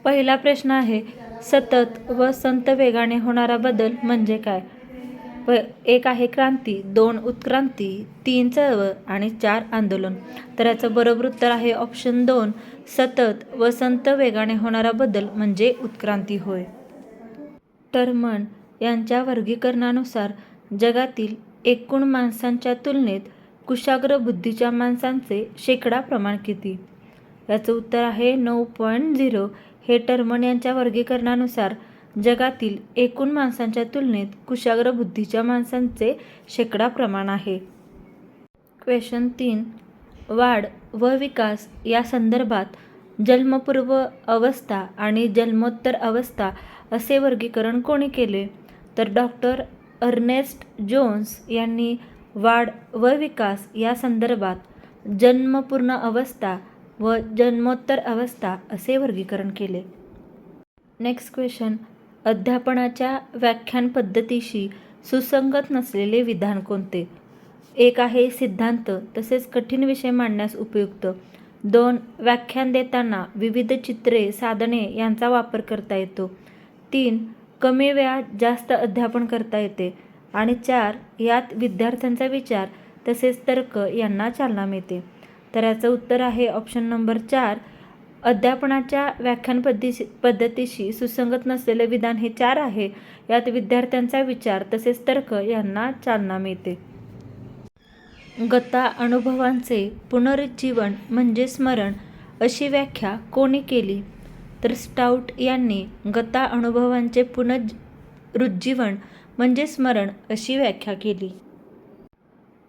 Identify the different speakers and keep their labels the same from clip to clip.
Speaker 1: पहिला प्रश्न आहे, सतत व संत वेगाने होणारा बदल म्हणजे काय? एक आहे क्रांती, 2 उत्क्रांती, 3 चळवळ आणि 4 आंदोलन. तर याचं बरोबर उत्तर आहे ऑप्शन 2, सतत व संत वेगाने होणारा बदल म्हणजे उत्क्रांती होय. टर्मन यांच्या वर्गीकरणानुसार जगातील एकूण माणसांच्या तुलनेत कुशाग्र बुद्धीच्या माणसांचे शेकडा प्रमाण किती? याचं उत्तर आहे 9.0. हे टर्मन यांच्या वर्गीकरणानुसार जगातील एकूण माणसांच्या तुलनेत कुशाग्र बुद्धीच्या माणसांचे शेकडा प्रमाण आहे. क्वेश्चन 3, वाढ व विकास या संदर्भात जन्मपूर्व अवस्था आणि जन्मोत्तर अवस्था असे वर्गीकरण कोणी केले? तर डॉक्टर अर्नेस्ट जोन्स यांनी वाढ व विकास या संदर्भात जन्मपूर्ण अवस्था व जन्मोत्तर अवस्था असे वर्गीकरण केले. नेक्स्ट क्वेश्चन, अध्यापनाच्या व्याख्यान पद्धतीशी सुसंगत नसलेले विधान कोणते? एक आहे सिद्धांत तसेच कठीण विषय मांडण्यास उपयुक्त. 2 व्याख्यान देताना विविध चित्रे साधने यांचा वापर करता येतो. 3 कमी वेळात जास्त अध्यापन करता येते. आणि 4 यात विद्यार्थ्यांचा विचार तसेच तर्क यांना चालना मिळते. तर याचं उत्तर आहे ऑप्शन नंबर 4. अध्यापनाच्या व्याख्यान पद्धतीशी सुसंगत नसलेले विधान हे 4 आहे. यात विद्यार्थ्यांचा विचार तसेच तर्क यांना चालना मिळते. गता अनुभवांचे पुनरुज्जीवन म्हणजे स्मरण अशी व्याख्या कोणी केली? तर स्टाउट यांनी गता अनुभवांचे पुनरुज्जीवन म्हणजे स्मरण अशी व्याख्या केली.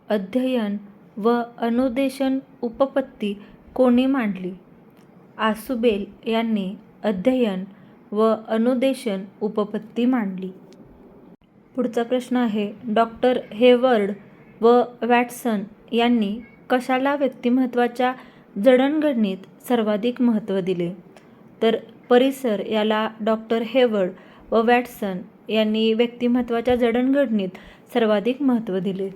Speaker 1: अध्ययन व अनुदेशन उपपत्ती कोणी मांडली? आसुबेल यांनी अध्ययन व अनुदेशन उपपत्ती मांडली. पुढचा प्रश्न आहे, डॉक्टर हेवर्ड व वॅटसन यांनी कशाला व्यक्तिमत्वाच्या जडणघडणीत सर्वाधिक महत्त्व दिले? तर परिसर याला डॉक्टर हेवर्ड व वॅटसन यांनी व्यक्तिमत्वाच्या जडणघडणीत सर्वाधिक महत्त्व दिले.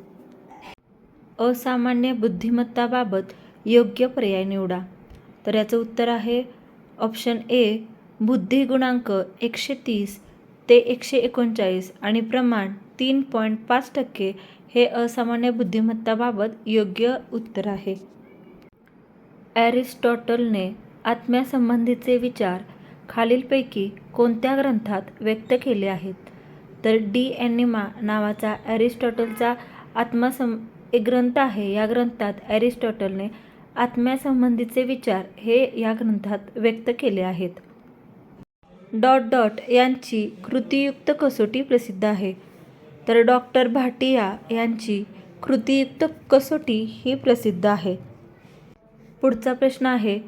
Speaker 1: असामान्य बुद्धिमत्ताबाबत योग्य पर्याय निवडा. तर याचं उत्तर आहे ऑप्शन ए, बुद्धिगुणांक 130 ते 139 आणि प्रमाण 3.5% हे असामान्य बुद्धिमत्ताबाबत योग्य उत्तर आहे. ॲरिस्टॉटलने आत्म्यासंबंधीचे विचार खालीलपैकी कोणत्या ग्रंथात व्यक्त केले आहेत? तर डी ॲनिमा नावाचा ॲरिस्टॉटलचा एक ग्रंथ आहे. या ग्रंथात ॲरिस्टॉटलने आत्म्यासंबंधीचे विचार हे या ग्रंथात व्यक्त केले आहेत. यांची कृतीयुक्त कसोटी प्रसिद्ध आहे. तर डॉक्टर भाटिया यांची कृतीयुक्त कसोटी ही प्रसिद्ध आहे. पुढचा प्रश्न आहे,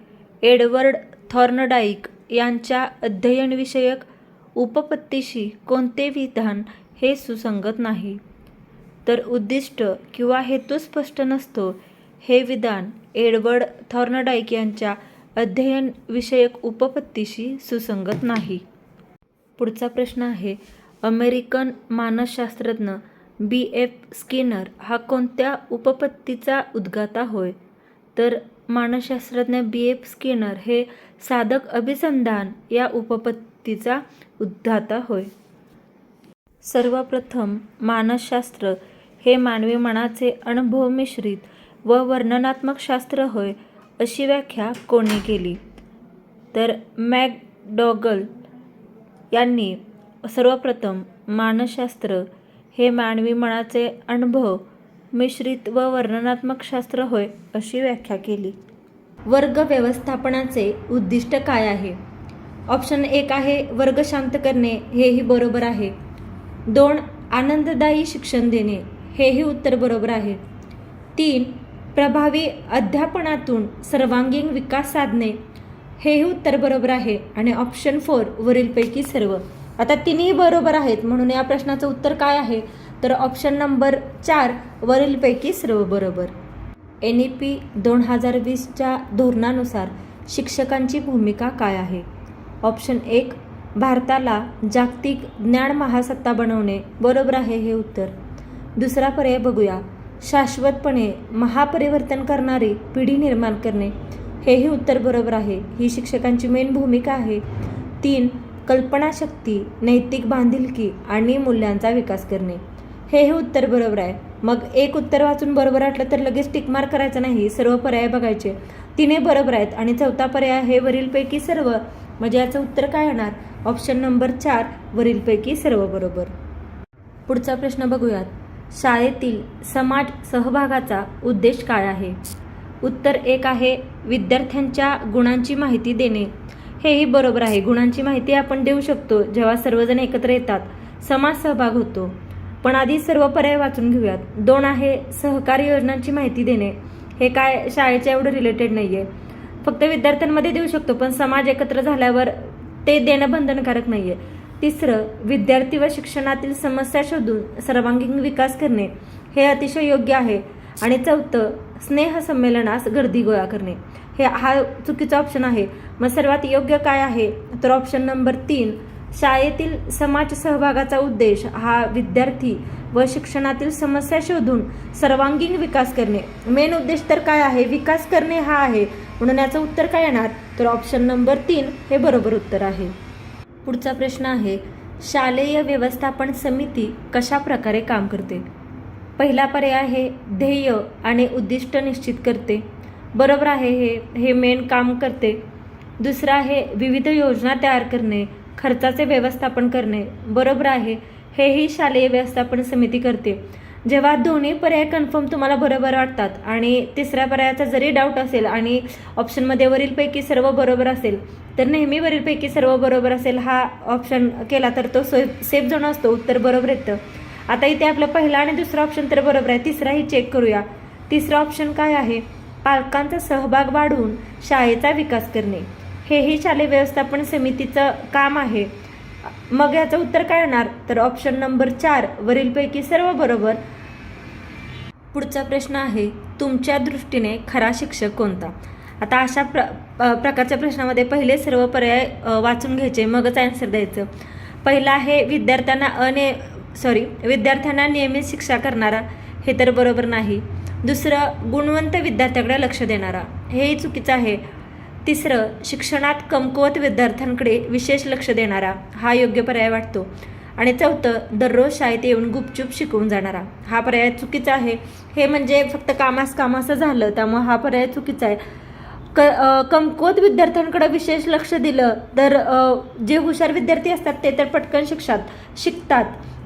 Speaker 1: एडवर्ड थॉर्नडाईक यांच्या अध्ययनविषयक उपपत्तीशी कोणते विधान हे सुसंगत नाही? तर उद्दिष्ट किंवा हेतू स्पष्ट नसतो हे विधान एडवर्ड थॉर्नडाईक यांच्या अध्ययन विषयक उपपत्तीशी सुसंगत नाही. पुढचा प्रश्न आहे, अमेरिकन मानसशास्त्रज्ञ B.F. स्किनर हा कोणत्या उपपत्तीचा उद्गाता होय? तर मानसशास्त्रज्ञ B.F. स्किनर हे साधक अभिसंधान या उपपत्तीचा उद्गाता होय. सर्वप्रथम मानसशास्त्र हे मानवी मनाचे अनुभव मिश्रित व वर्णनात्मक शास्त्र होय अशी व्याख्या कोणी केली? तर मॅकडॉगल यांनी सर्वप्रथम मानसशास्त्र हे मानवी मनाचे अनुभव मिश्रित व वर्णनात्मक शास्त्र होय अशी व्याख्या केली. वर्ग व्यवस्थापनाचे उद्दिष्ट काय आहे? ऑप्शन 1 आहे वर्ग शांत करणे, हेही बरोबर आहे. 2 आनंददायी शिक्षण देणे, हेही उत्तर बरोबर आहे. 3 प्रभावी अध्यापनातून सर्वांगीण विकास साधणे, हेही उत्तर बरोबर आहे. आणि ऑप्शन 4 वरीलपैकी सर्व. आता तिन्ही बरोबर आहेत म्हणून या प्रश्नाचं उत्तर काय आहे? तर ऑप्शन नंबर 4 वरीलपैकी सर्व बरोबर. NEP 2020च्या धोरणानुसार शिक्षकांची भूमिका काय आहे? ऑप्शन 1 भारताला जागतिक ज्ञान महासत्ता बनवणे, बरोबर आहे हे उत्तर. दुसरा पर्याय बघूया, शाश्वतपणे महापरिवर्तन करणारी पिढी निर्माण करणे, हेही उत्तर बरोबर आहे. ही शिक्षकांची मेन भूमिका आहे. 3. कल्पनाशक्ती, नैतिक बांधिलकी आणि मूल्यांचा विकास करणे. हे उत्तर बरोबर आहे. मग एक उत्तर वाचून बरोबर वाटलं तर लगेच टिक मार्क करायचं नाही, सर्व पर्याय बघायचे. 3 बरोबर आहेत आणि 4था पर्याय आहे वरीलपैकी सर्व. म्हणजे याचं उत्तर काय येणार? ऑप्शन नंबर 4 वरीलपैकी सर्व बरोबर. पुढचा प्रश्न बघूयात. शाळेतील समाज सहभागाचा उद्देश काय आहे? उत्तर 1 आहे विद्यार्थ्यांच्या गुणांची माहिती देणे. हेही बरोबर आहे. गुणांची माहिती आपण देऊ शकतो जेव्हा सर्वजण एकत्र येतात, समाज सहभाग होतो. पण आधी सर्व पर्याय वाचून घेऊयात. 2 आहे सहकारी योजनांची माहिती देणे. हे काय शाळेच्या एवढं रिलेटेड नाहीये, फक्त विद्यार्थ्यांमध्ये देऊ शकतो, पण समाज एकत्र झाल्यावर ते देणं बंधनकारक नाहीये. 3 विद्यार्थी व शिक्षणातील समस्या शोधून सर्वांगीण विकास करणे. हे अतिशय योग्य आहे. आणि 4 स्नेहसंमेलनास गर्दी गोळा करणे. हा चुकीचा ऑप्शन आहे. मग सर्वात योग्य काय आहे? तर ऑप्शन नंबर 3 शाळेतील समाज सहभागाचा उद्देश हा विद्यार्थी व शिक्षणातील समस्या शोधून सर्वांगीण विकास करणे. मेन उद्देश तर काय आहे? विकास करणे हा आहे. म्हणून याचं उत्तर काय येणार? तर ऑप्शन नंबर 3 हे बरोबर उत्तर आहे. पुढचा प्रश्न आहे शालेय व्यवस्थापन समिती कशा प्रकारे काम करते? पहिला पर्याय आहे ध्येय आणि उद्दिष्ट निश्चित करते. बरोबर आहे, हे मेन काम करते. दुसरा आहे विविध योजना तयार करणे, खर्चाचे व्यवस्थापन करणे. बरोबर आहे, हेही शालेय व्यवस्थापन समिती करते. जेव्हा दोन्ही पर्याय कन्फर्म तुम्हाला बरोबर वाटतात आणि तिसऱ्या पर्यायाचा जरी डाऊट असेल आणि ऑप्शनमध्ये वरीलपैकी सर्व बरोबर असेल तर नेहमी वरीलपैकी सर्व बरोबर असेल हा ऑप्शन केला तर तो सेफ झोन असतो, उत्तर बरोबर येतं. आता इथे आपलं पहिला आणि दुसरा ऑप्शन तर बरोबर आहे, तिसराही चेक करूया. तिसरा ऑप्शन काय आहे? पालकांचा सहभाग वाढवून शाळेचा विकास करणे. हेही शालेय व्यवस्थापन समितीचं काम आहे. मग याचं उत्तर काय येणार? तर ऑप्शन नंबर 4 वरीलपैकी सर्व बरोबर. पुढचा प्रश्न आहे तुमच्या दृष्टीने खरा शिक्षक कोणता? आता अशा प्रकारच्या प्रश्नामध्ये पहिले सर्व पर्याय वाचून घ्यायचे, मगच आन्सर द्यायचं. पहिला आहे विद्यार्थ्यांना नियमित शिक्षा करणारा. हे तर बरोबर नाही. दुसरं गुणवंत विद्यार्थ्याकडे लक्ष देणारा. हेही चुकीचं आहे. 3 शिक्षणात कमकुवत विद्यार्थ्यांकडे विशेष लक्ष देणारा. हा योग्य पर्याय वाटतो. आणि 4 दररोज शाळेत येऊन गुपचूप शिकवून जाणारा. हा पर्याय चुकीचा आहे. हे म्हणजे फक्त कामाचं झालं, त्यामुळे हा पर्याय चुकीचा आहे. कमकुवत विद्यार्थ्यांकडे विशेष लक्ष दिलं तर जे हुशार विद्यार्थी असतात ते तर पटकन शिकतात,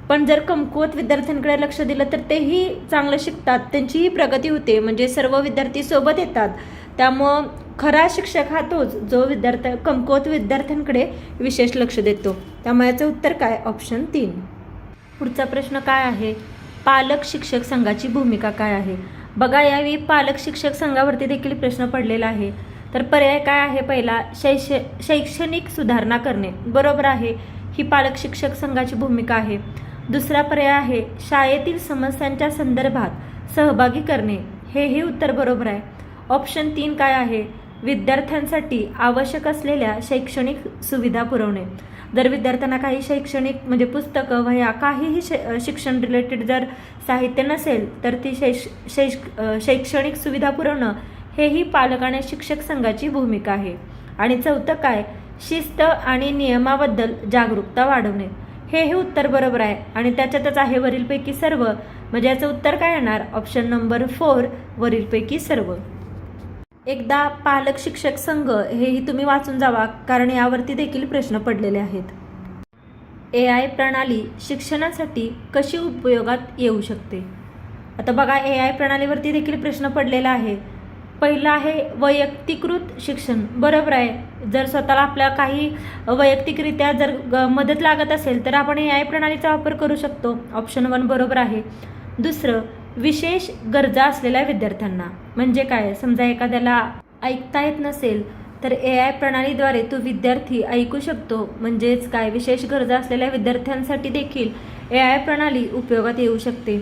Speaker 1: पण जर कमकुवत विद्यार्थ्यांकडे लक्ष दिलं तर तेही चांगलं शिकतात, त्यांचीही प्रगती होते, म्हणजे सर्व विद्यार्थी सोबत येतात. त्यामुळं खरा शिक्षक हा तोच जो कमकुवत विद्यार्थ्यांकडे विशेष लक्ष देतो. त्यामुळे याचं उत्तर काय? ऑप्शन 3. पुढचा प्रश्न काय आहे? पालक शिक्षक संघाची भूमिका काय आहे? बघा, यावेळी पालक शिक्षक संघावरती देखील प्रश्न पडलेला आहे. तर पर्याय काय आहे? पहिला शैक्षणिक सुधारणा करणे. बरोबर आहे, ही पालक शिक्षक संघाची भूमिका आहे. दुसरा पर्याय आहे शाळेतील समस्यांच्या संदर्भात सहभागी करणे. हेही उत्तर बरोबर आहे. ऑप्शन 3 काय आहे? विद्यार्थ्यांसाठी आवश्यक असलेल्या शैक्षणिक सुविधा पुरवणे. जर विद्यार्थ्यांना काही शैक्षणिक म्हणजे पुस्तकं, वह्या, काहीही शिक्षण रिलेटेड जर साहित्य नसेल तर ती शैक्षणिक सुविधा पुरवणं हेही पालक आणि शिक्षक संघाची भूमिका आहे. आणि 4 काय? शिस्त आणि नियमाबद्दल जागरूकता वाढवणे. हे उत्तर बरोबर आहे आणि त्याच्यातच आहे वरीलपैकी सर्व. म्हणजे याचं उत्तर काय येणार? ऑप्शन नंबर 4 वरीलपैकी सर्व. एकदा पालक शिक्षक संघ हेही तुम्ही वाचून जावा, कारण यावरती देखील प्रश्न पडलेले आहेत. AI प्रणाली शिक्षणासाठी कशी उपयोगात येऊ शकते? आता बघा, AI प्रणालीवरती देखील प्रश्न पडलेला आहे. पहिला आहे वैयक्तिकृत शिक्षण. बरोबर आहे, जर स्वतःला आपल्याला काही वैयक्तिकरित्या जर मदत लागत असेल तर आपण AI प्रणालीचा वापर करू शकतो. ऑप्शन 1 बरोबर आहे. दुसरं विशेष गरजा असलेल्या विद्यार्थ्यांना. म्हणजे काय? समजा एखाद्याला ऐकता येत नसेल तर AI प्रणालीद्वारे तो विद्यार्थी ऐकू शकतो. म्हणजेच काय? विशेष गरजा असलेल्या विद्यार्थ्यांसाठी देखील AI प्रणाली उपयोगात येऊ शकते.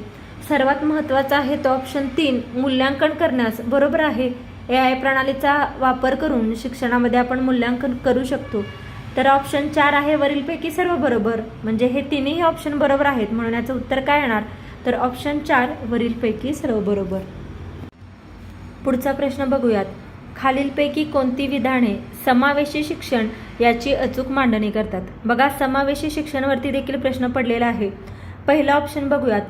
Speaker 1: सर्वात महत्त्वाचा आहे तो ऑप्शन 3 मूल्यांकन करण्यास. बरोबर आहे, AI प्रणालीचा वापर करून शिक्षणामध्ये आपण मूल्यांकन करू शकतो. तर ऑप्शन 4 आहे वरीलपैकी सर्व बरोबर. म्हणजे हे तिन्ही ऑप्शन बरोबर आहेत, म्हणून याचं उत्तर काय येणार? तर ऑप्शन 4 वरीलपैकी सर्व बरोबर. पुढचा प्रश्न बघूयात. खालीलपैकी कोणती विधाने समावेशी शिक्षण याची अचूक मांडणी करतात. बघा, समावेशी शिक्षणावरती देखील प्रश्न पडलेला आहे. पहिला ऑप्शन बघूयात.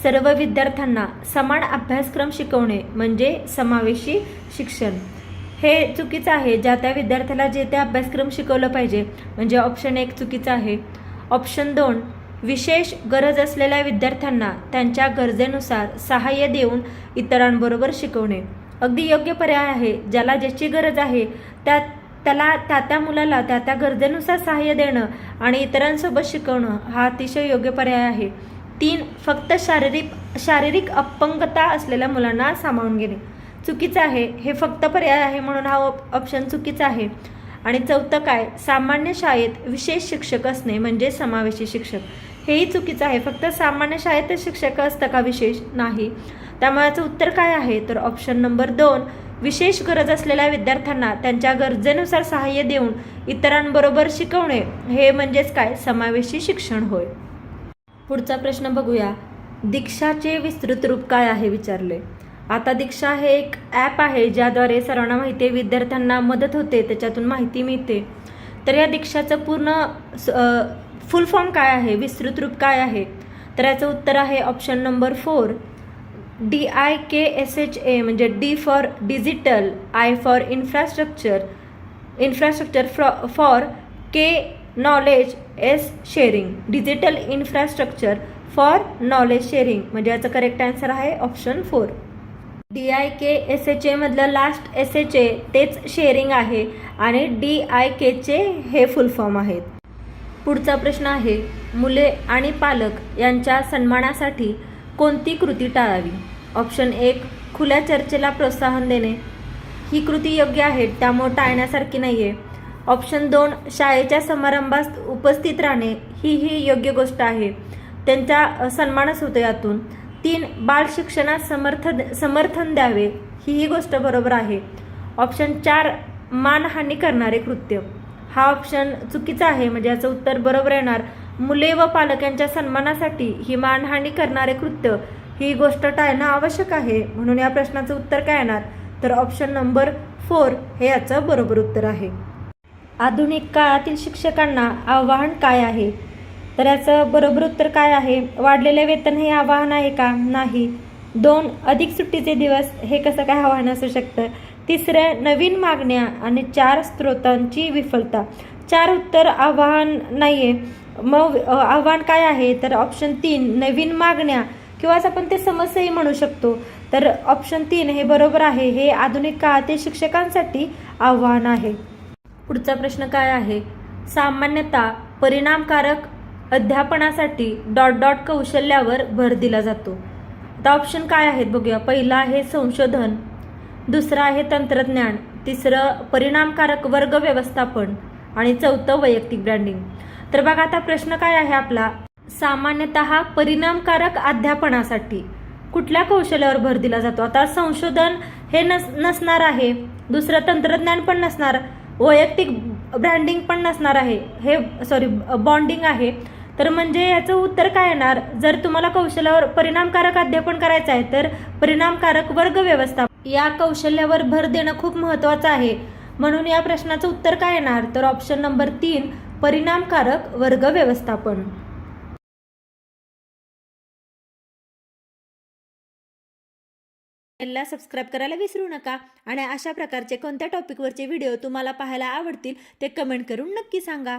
Speaker 1: सर्व विद्यार्थ्यांना समान अभ्यासक्रम शिकवणे म्हणजे समावेशी शिक्षण. हे चुकीचं आहे. ज्या त्या विद्यार्थ्याला जे ते अभ्यासक्रम शिकवलं पाहिजे, म्हणजे ऑप्शन 1 चुकीचं आहे. ऑप्शन 2, विशेष गरज असलेल्या विद्यार्थ्यांना त्यांच्या गरजेनुसार सहाय्य देऊन इतरांबरोबर शिकवणे अगदी योग्य पर्याय आहे. ज्याला ज्याची गरज आहे त्याला त्या मुलाला त्या गरजेनुसार सहाय्य देणं आणि इतरांसोबत शिकवणं हा अतिशय योग्य पर्याय आहे. 3, फक्त शारीरिक अपंगता असलेल्या मुलांना सामावून घेणे चुकीचं आहे. हे फक्त पर्याय आहे म्हणून हा ऑप्शन चुकीचा आहे. आणि 4 काय, सामान्य शाळेत विशेष शिक्षक असणे म्हणजे समावेशी शिक्षक. हेही चुकीचं आहे. फक्त सामान्य शाळेतच शिक्षक असतं का, विशेष नाही. त्यामुळे याचं उत्तर काय आहे तर ऑप्शन नंबर 2, विशेष गरज असलेल्या विद्यार्थ्यांना त्यांच्या गरजेनुसार सहाय्य देऊन इतरांबरोबर शिकवणे हे म्हणजेच काय, समावेशी शिक्षण होय. पुढचा प्रश्न बघूया. दीक्षाचे विस्तृत रूप काय आहे विचारले. आता दीक्षा हे एक ॲप आहे ज्याद्वारे सर्वांना माहिती आहे, विद्यार्थ्यांना मदत होते, त्याच्यातून माहिती मिळते. तर या दीक्षाचं पूर्ण फुल फॉर्म काय आहे, विस्तृत रूप काय आहे, तर याचं उत्तर आहे ऑप्शन नंबर 4, DIKSHA म्हणजे D for digital, I for infrastructure, for K knowledge, S sharing. Digital infrastructure for knowledge sharing म्हणजे याचं करेक्ट आन्सर आहे ऑप्शन 4. DIKSHA मधलं लास्ट SHA तेच शेअरिंग आहे आणि DIKचे हे फुल फॉर्म आहेत. पुढचा प्रश्न आहे, मुले आणि पालक यांच्या सन्मानासाठी कोणती कृती टाळावी. ऑप्शन 1, खुल्या चर्चेला प्रोत्साहन देणे. ही कृती योग्य आहे, त्यामुळे टाळण्यासारखी नाही आहे. ऑप्शन 2, शाळेच्या समारंभात उपस्थित राहणे. ही योग्य गोष्ट आहे, त्यांचा सन्मानच होतो यातून. 3, बाल शिक्षणास समर्थन द्यावे. ही गोष्ट बरोबर आहे. ऑप्शन 4, मानहानी करणारे कृत्य. हा ऑप्शन चुकीचा आहे, म्हणजे याचं उत्तर बरोबर येणार. मुले व पालक यांच्या सन्मानासाठी ही मानहानी करणारे कृत्य ही गोष्ट टाळणं आवश्यक आहे. म्हणून या प्रश्नाचं उत्तर काय येणार तर ऑप्शन नंबर 4 हे याचं बरोबर उत्तर आहे. आधुनिक काळातील शिक्षकांना आव्हान काय आहे तर याचं बरोबर उत्तर काय आहे, वाढलेले वेतन हे आव्हान आहे का, नाही. 2, अधिक सुट्टीचे दिवस हे कसं काय आव्हान असू शकतं. 3, नवीन मागण्या आणि 4, स्त्रोतांची विफलता. 4 उत्तर आव्हान नाहीये. मग आव्हान काय आहे तर ऑप्शन 3, नवीन मागण्या किंवा आपण ते समस्याही म्हणू शकतो. तर ऑप्शन 3 हे बरोबर आहे. हे आधुनिक काळातील शिक्षकांसाठी आव्हान आहे. पुढचा प्रश्न काय आहे, सामान्यतः परिणामकारक अध्यापनासाठी ... कौशल्यावर भर दिला जातो. आता ऑप्शन काय आहेत बघूया. पहिला आहे संशोधन, दुसरा आहे तंत्रज्ञान, 3, परिणामकारक वर्ग व्यवस्थापन आणि 4, वैयक्तिक ब्रँडिंग. तर बघा, आता प्रश्न काय आहे आपला, सामान्यतः परिणामकारक अध्यापनासाठी कुठल्या कौशल्यावर भर दिला जातो. आता संशोधन हे नसणार आहे, दुसरं तंत्रज्ञान पण नसणार, वैयक्तिक ब्रँडिंग पण नसणार आहे, बॉन्डिंग आहे. तर म्हणजे याचं उत्तर काय येणार, जर तुम्हाला कौशल्यावर परिणामकारक अध्यापन करायचं आहे तर परिणामकारक वर्ग व्यवस्थापन या कौशल्यावर भर देणं खूप महत्त्वाचं आहे. म्हणून या प्रश्नाचं उत्तर काय येणार तर ऑप्शन नंबर 3, परिणामकारक वर्ग व्यवस्थापन. चॅनलला सबस्क्राईब करायला विसरू नका आणि अशा प्रकारचे कोणत्या टॉपिकवरचे व्हिडिओ तुम्हाला पाहायला आवडतील ते कमेंट करून नक्की सांगा.